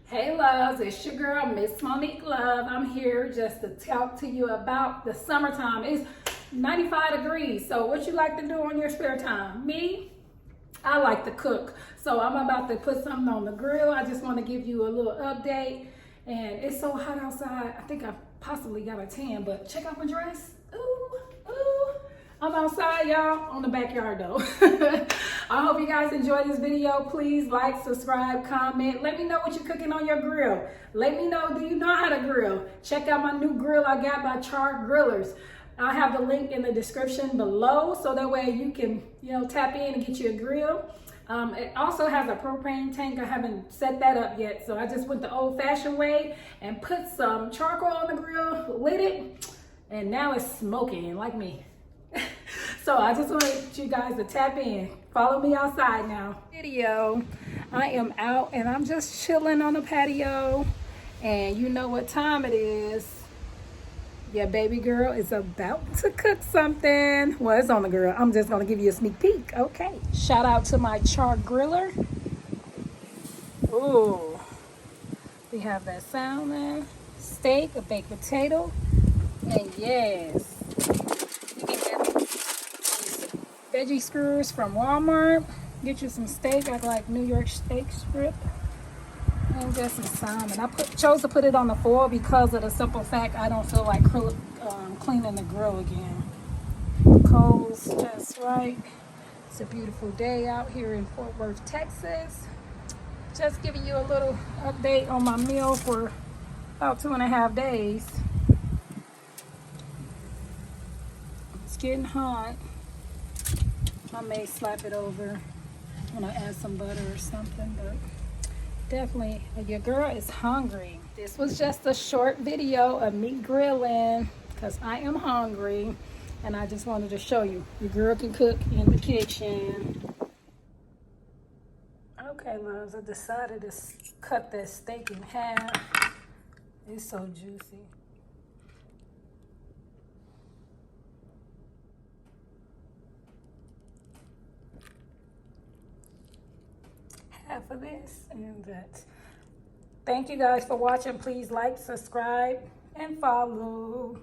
Hey loves, it's your girl, Miss Monique Love. I'm here just to talk to you about the summertime. It's 95 degrees, so what you like to do on your spare time? Me, I like to cook. So I'm about to put something on the grill. I just want to give you a little update. And it's so hot outside, I think I possibly got a tan, but check out my dress. Ooh, ooh. I'm outside, y'all, on the backyard though. I hope you guys enjoy this video. Please like, subscribe, comment. Let me know what you're cooking on your grill. Let me know, do you know how to grill? Check out my new grill I got by Chargrillers. I have the link in the description below, so that way you can, tap in and get you a grill. It also has a propane tank. I haven't set that up yet, so I just went the old-fashioned way and put some charcoal on the grill, lit it, and now it's smoking like me. So I just want you guys to tap in. Follow me outside now. Video. I am out and I'm just chilling on the patio, and you know what time it is. Your baby girl is about to cook something. Well, it's on the grill. I'm just gonna give you a sneak peek. Okay. Shout out to my Char-griller. Ooh. We have that sound there. Steak, a baked potato, and yes. Veggie skewers from Walmart. Get you some steak. I like New York steak strip. And just some salmon. I chose to put it on the foil because of the simple fact I don't feel like cleaning the grill again. Coals just right. It's a beautiful day out here in Fort Worth, Texas. Just giving you a little update on my meal for about 2.5 days. It's getting hot. I may slap it over when I add some butter or something, but definitely your girl is hungry. This was just a short video of me grilling because I am hungry, and I just wanted to show you your girl can cook in the kitchen. Okay, loves, I decided to cut that steak in half. It's so juicy. Half of this and that. Thank you guys for watching. Please like, subscribe, and follow.